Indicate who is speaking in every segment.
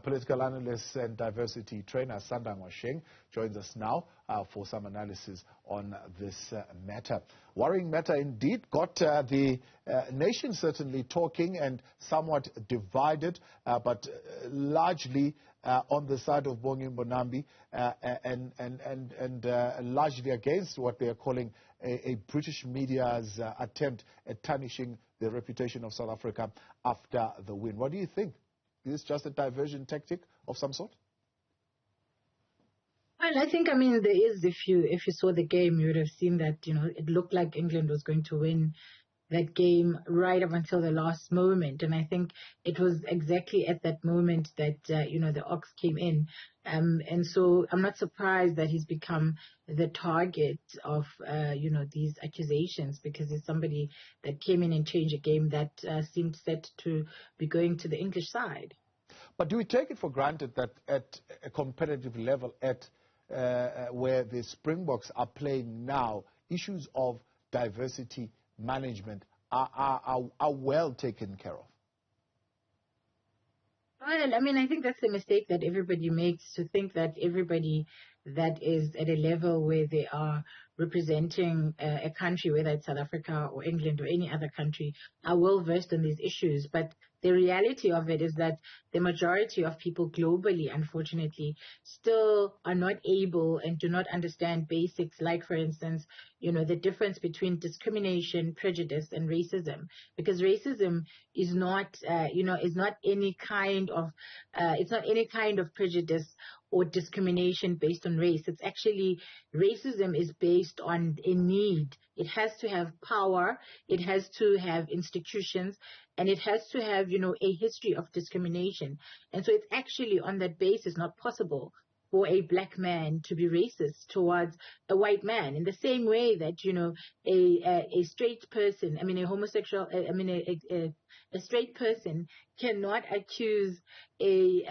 Speaker 1: Political analyst and diversity trainer Asanda Ngoasheng joins us now for some analysis on this matter. Worrying matter indeed, got the nation certainly talking and somewhat divided, but largely on the side of Bongi Mbonambi and largely against what they are calling a British media's attempt at tarnishing the reputation of South Africa after the win. What do you think? Is this just a diversion tactic of some sort?
Speaker 2: Well, I think, there is, if you saw the game, you would have seen that, it looked like England was going to win that game right up until the last moment. And I think it was exactly at that moment that, the Ox came in. And so I'm not surprised that he's become the target of, these accusations, because he's somebody that came in and changed a game that seemed set to be going to the English side.
Speaker 1: But do we take it for granted that at a competitive level, at where the Springboks are playing now, issues of diversity management are well taken care of?
Speaker 2: Well, I think that's the mistake that everybody makes, to think that everybody that is at a level where they are representing a country, whether it's South Africa or England or any other country, are well versed in these issues. But the reality of it is that the majority of people globally, unfortunately, still are not able and do not understand basics, like, for instance, the difference between discrimination, prejudice, and racism. Because racism is not, is not any kind of, it's not any kind of prejudice or discrimination based on race. It's actually, racism is based on a need. It has to have power, it has to have institutions, and it has to have, a history of discrimination. And so it's actually on that basis not possible for a black man to be racist towards a white man, in the same way that, a straight person, a homosexual, a straight person cannot accuse a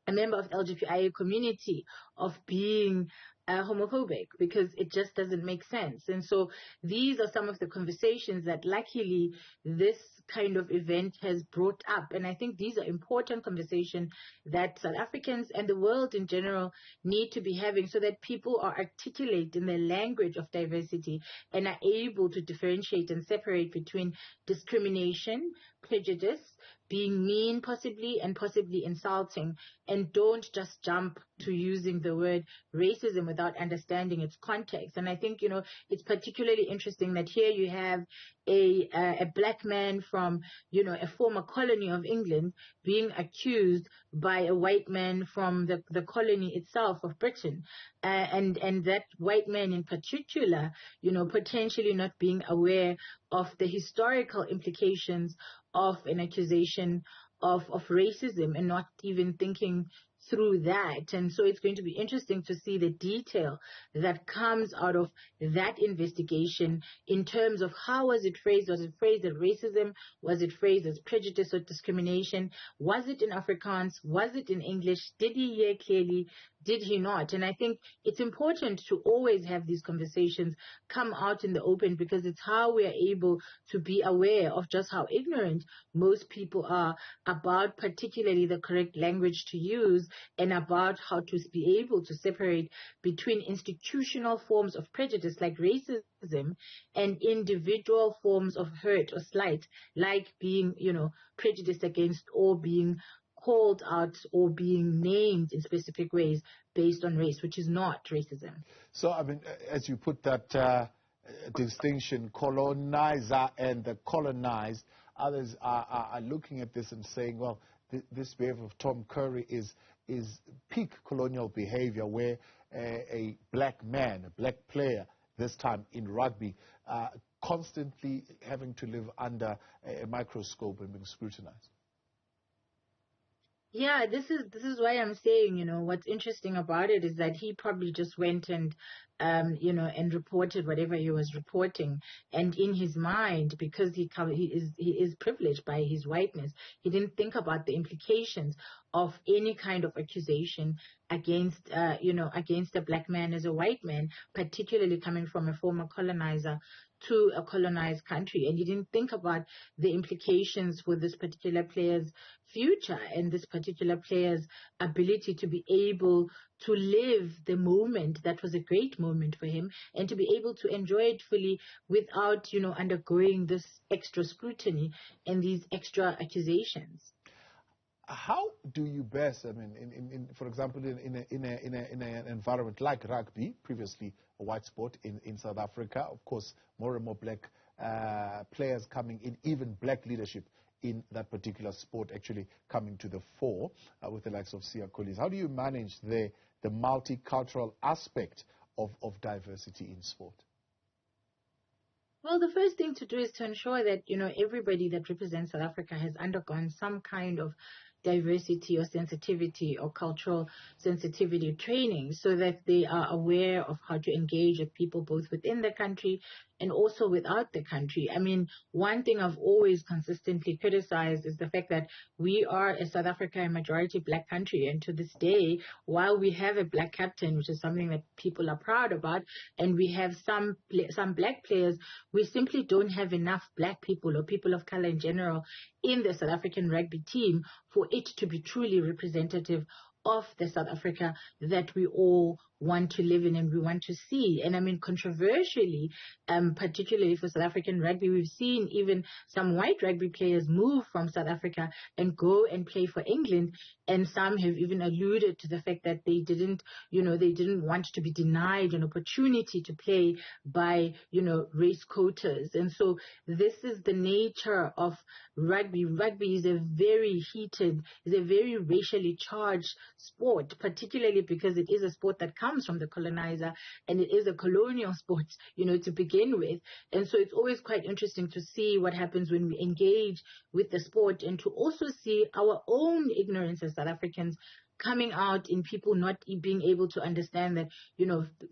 Speaker 2: member of the LGBTQIA community of being homophobic, because it just doesn't make sense. And so these are some of the conversations that luckily this kind of event has brought up. And I think these are important conversations that South Africans and the world in general need to be having, so that people are articulate in the language of diversity and are able to differentiate and separate between discrimination, prejudice, being mean possibly, and possibly insulting, and don't just jump to using the word racism without understanding its context. And I think, it's particularly interesting that here you have a black man from, a former colony of England being accused by a white man from the colony itself of Britain. And that white man in particular, potentially not being aware of the historical implications of an accusation of racism, and not even thinking through that. And so it's going to be interesting to see the detail that comes out of that investigation in terms of how was it phrased. Was it phrased as racism? Was it phrased as prejudice or discrimination? Was it in Afrikaans? Was it in English? Did he hear clearly? Did he not? And I think it's important to always have these conversations come out in the open, because it's how we are able to be aware of just how ignorant most people are about particularly the correct language to use, and about how to be able to separate between institutional forms of prejudice like racism and individual forms of hurt or slight, like being, prejudiced against or being called out or being named in specific ways based on race, which is not racism.
Speaker 1: So, as you put that distinction, colonizer and the colonized, others are looking at this and saying, well, this behavior of Tom Curry is peak colonial behavior, where a black man, a black player, this time in rugby, constantly having to live under a microscope and being scrutinized.
Speaker 2: Yeah, this is why I'm saying, what's interesting about it is that he probably just went and, and reported whatever he was reporting. And in his mind, because he is privileged by his whiteness, he didn't think about the implications of any kind of accusation against a black man as a white man, particularly coming from a former colonizer to a colonized country, and you didn't think about the implications for this particular player's future and this particular player's ability to be able to live the moment that was a great moment for him and to be able to enjoy it fully without, undergoing this extra scrutiny and these extra accusations.
Speaker 1: How do you best, for example, in an environment like rugby, previously a white sport in South Africa, of course, more and more black players coming in, even black leadership in that particular sport actually coming to the fore with the likes of Siya Kolisi. How do you manage the multicultural aspect of diversity in sport?
Speaker 2: Well, the first thing to do is to ensure that, everybody that represents South Africa has undergone some kind of diversity or sensitivity or cultural sensitivity training so that they are aware of how to engage with people both within the country and also without the country. One thing I've always consistently criticized is the fact that we are, as South Africa, a majority black country. And to this day, while we have a black captain, which is something that people are proud about, and we have some black players, we simply don't have enough black people or people of color in general in the South African rugby team for it to be truly representative of the South Africa that we all want to live in and we want to see. And controversially, particularly for South African rugby, we've seen even some white rugby players move from South Africa and go and play for England. And some have even alluded to the fact that they didn't want to be denied an opportunity to play by, race quotas. And so this is the nature of rugby. Rugby is a very racially charged sport, particularly because it is a sport that comes from the colonizer and it is a colonial sport, to begin with. And so it's always quite interesting to see what happens when we engage with the sport and to also see our own ignorance as South Africans coming out in people not being able to understand that,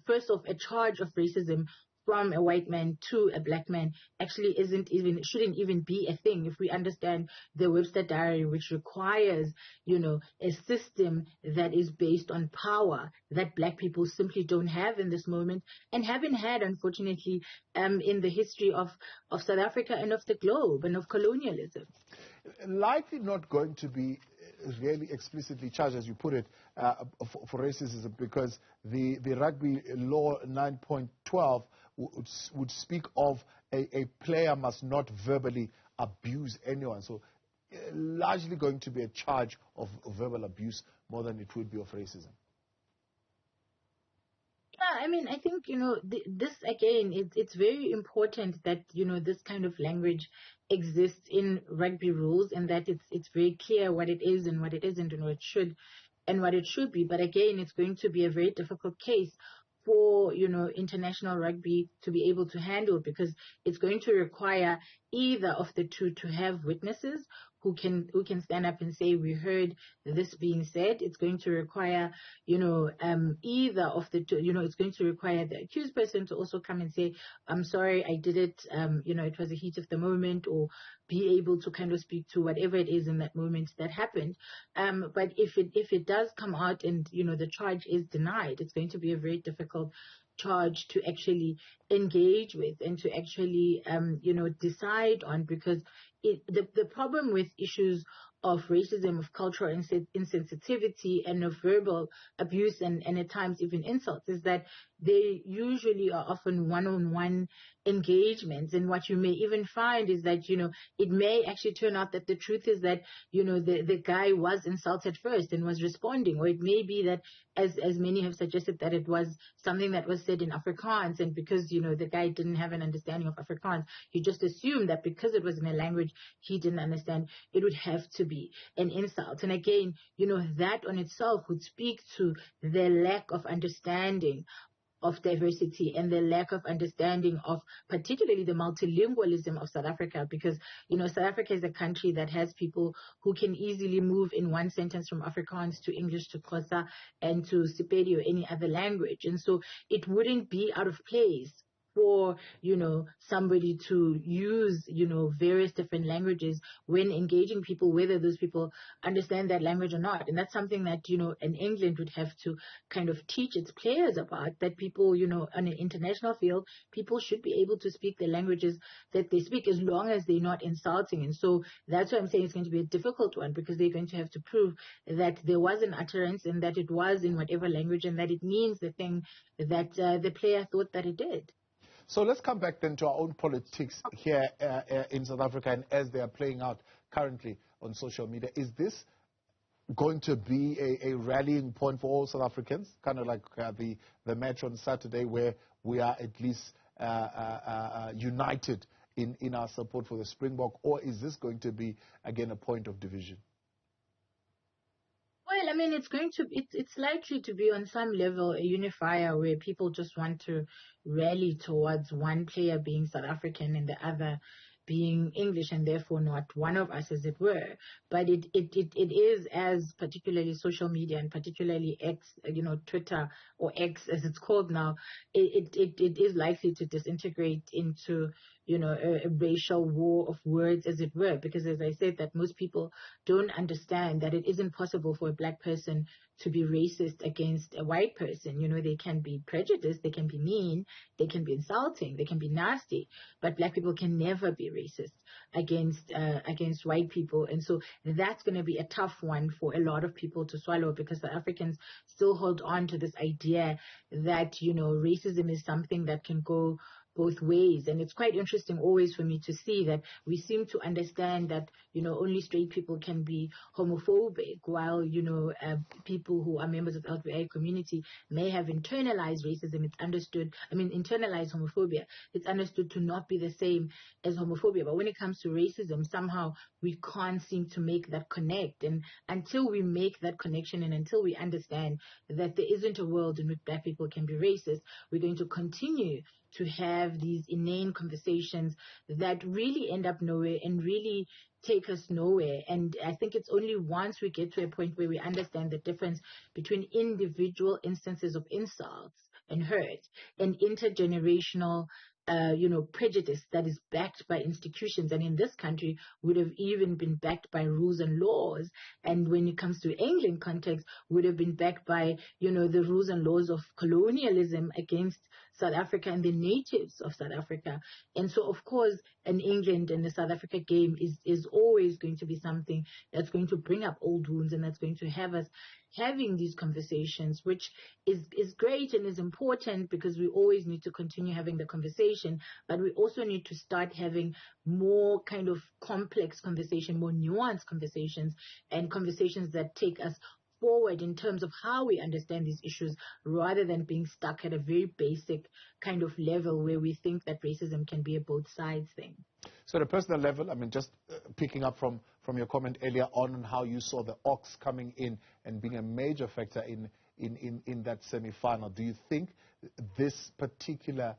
Speaker 2: first off, a charge of racism from a white man to a black man actually shouldn't even be a thing if we understand the Webster Diary, which requires, a system that is based on power that black people simply don't have in this moment and haven't had, unfortunately, in the history of South Africa and of the globe and of colonialism.
Speaker 1: Likely not going to be really explicitly charged, as you put it, for racism, because the rugby law 9.12 would speak of a player must not verbally abuse anyone. So largely going to be a charge of verbal abuse more than it would be of racism.
Speaker 2: Yeah, I think, this again, it's very important that, this kind of language exists in rugby rules and that it's very clear what it is and what it isn't and what it should be. But again, it's going to be a very difficult case for, international rugby to be able to handle, because it's going to require either of the two to have witnesses who can stand up and say, we heard this being said. It's going to require, either of the two, it's going to require the accused person to also come and say, I'm sorry, I did it, it was a heat of the moment, or be able to kind of speak to whatever it is in that moment that happened. But if it does come out and, the charge is denied, it's going to be a very difficult charge to actually engage with and to actually, decide on, because the problem with issues of racism, of cultural insensitivity, and of verbal abuse and at times even insults is that they usually are often one-on-one engagements. And what you may even find is that, it may actually turn out that the truth is that, the guy was insulted first and was responding. Or it may be that, as many have suggested, that it was something that was said in Afrikaans, and because, the guy didn't have an understanding of Afrikaans, he just assumed that because it was in a language he didn't understand, it would have to be an insult. And again, that on itself would speak to the lack of understanding of diversity and the lack of understanding of particularly the multilingualism of South Africa, because, South Africa is a country that has people who can easily move in one sentence from Afrikaans to English to Xhosa and to Sepedi or any other language. And so it wouldn't be out of place for, somebody to use, various different languages when engaging people, whether those people understand that language or not. And that's something that, in England would have to kind of teach its players about, that people, on an international field, people should be able to speak the languages that they speak as long as they're not insulting. And so that's why I'm saying it's going to be a difficult one, because they're going to have to prove that there was an utterance and that it was in whatever language and that it means the thing that the player thought that it did.
Speaker 1: So let's come back then to our own politics here in South Africa and as they are playing out currently on social media. Is this going to be a rallying point for all South Africans, kind of like the match on Saturday, where we are at least united in our support for the Springbok, or is this going to be, again, a point of division?
Speaker 2: Well, I mean, it's likely to be on some level a unifier where people just want to rally towards one player being South African and the other being English, and therefore not one of us, as it were. But it is, as particularly social media and particularly X, Twitter, or X as it's called now, it is likely to disintegrate into, a racial war of words, as it were, because, as I said, that most people don't understand that it isn't possible for a black person to be racist against a white person. They can be prejudiced, they can be mean, they can be insulting, they can be nasty, but black people can never be racist against white people. And so that's going to be a tough one for a lot of people to swallow, because the Africans still hold on to this idea that, racism is something that can go both ways. And it's quite interesting always for me to see that we seem to understand that, only straight people can be homophobic, while, people who are members of the LGBTI community may have internalized racism. Internalized homophobia. It's understood to not be the same as homophobia. But when it comes to racism, somehow we can't seem to make that connect. And until we make that connection and until we understand that there isn't a world in which black people can be racist, we're going to continue to have these inane conversations that really end up nowhere and really take us nowhere. And I think it's only once we get to a point where we understand the difference between individual instances of insults and hurt and intergenerational prejudice that is backed by institutions, and in this country would have even been backed by rules and laws. And when it comes to England context, would have been backed by, the rules and laws of colonialism against South Africa and the natives of South Africa. And so, of course, in England and the South Africa game is always going to be something that's going to bring up old wounds, and that's going to have us having these conversations, which is great and is important, because we always need to continue having the conversation, but we also need to start having more kind of complex conversation, more nuanced conversations, and conversations that take us forward in terms of how we understand these issues, rather than being stuck at a very basic kind of level where we think that racism can be a both sides thing.
Speaker 1: So at a personal level, just picking up from your comment earlier on how you saw the Ox coming in and being a major factor in that semi-final, do you think this particular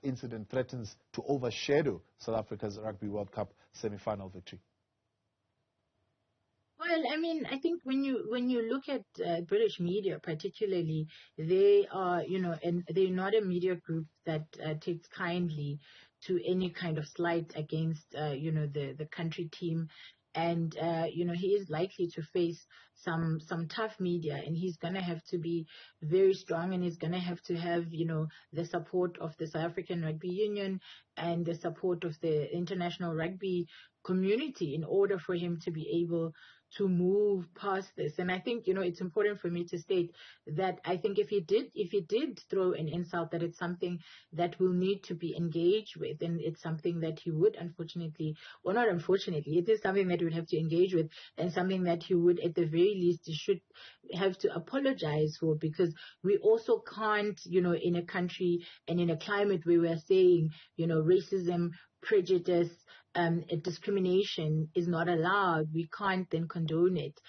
Speaker 1: incident threatens to overshadow South Africa's Rugby World Cup semi-final victory?
Speaker 2: Well, I think when you look at British media, particularly, they are, and they're not a media group that takes kindly to any kind of slight against, the country team. And, he is likely to face some tough media, and he's going to have to be very strong, and he's going to have the support of the South African Rugby Union and the support of the international rugby community in order for him to be able to move past this. And I think, it's important for me to state that I think if he did throw an insult, that it's something that will need to be engaged with, and it's something that he would unfortunately, or not unfortunately, it is something that he would have to engage with, and something that he would, at the very least, he should have to apologize for, because we also can't, in a country and in a climate where we're saying, racism, prejudice, discrimination is not allowed, we can't then condone it,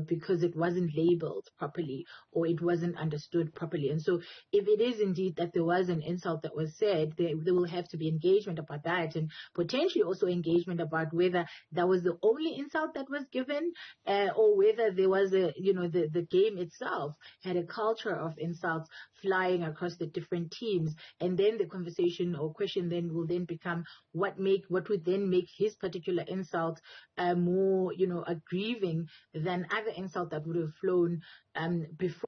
Speaker 2: because it wasn't labeled properly or it wasn't understood properly. And so if it is indeed that there was an insult that was said, there will have to be engagement about that, and potentially also engagement about whether that was the only insult that was given, or whether there was the game itself had a culture of insults flying across the different teams. And then the conversation or question then will then become what would then make his particular insult more, aggrieving than other insult that would have flown before.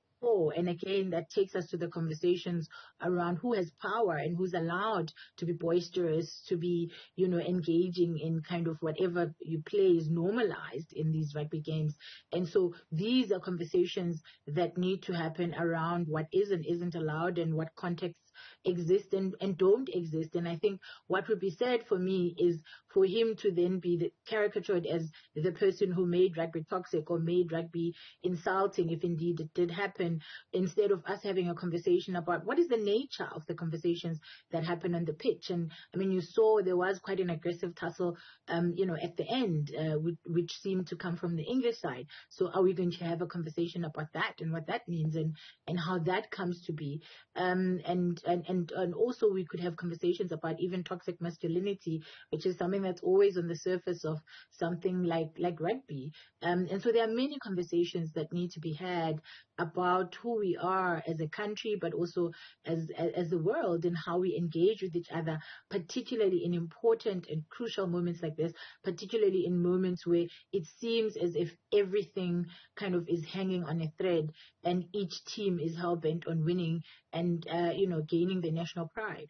Speaker 2: And again, that takes us to the conversations around who has power and who's allowed to be boisterous, to be, engaging in kind of whatever you play is normalized in these rugby games. And so these are conversations that need to happen around what is and isn't allowed and what contexts exist and don't exist. And I think what would be said for me is for him to then be caricatured as the person who made rugby toxic or made rugby insulting, if indeed it did happen, instead of us having a conversation about what is the nature of the conversations that happen on the pitch. And I mean, you saw there was quite an aggressive tussle, at the end, which seemed to come from the English side. So are we going to have a conversation about that and what that means and how that comes to be? And also we could have conversations about even toxic masculinity, which is something that's always on the surface of something like rugby. And so there are many conversations that need to be had about who we are as a country, but also as the world, and how we engage with each other, particularly in important and crucial moments like this, particularly in moments where it seems as if everything kind of is hanging on a thread and each team is hell-bent on winning and, gaining the national pride.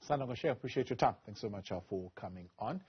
Speaker 1: Asanda, Ngoasheng, appreciate your time. Thanks so much for coming on.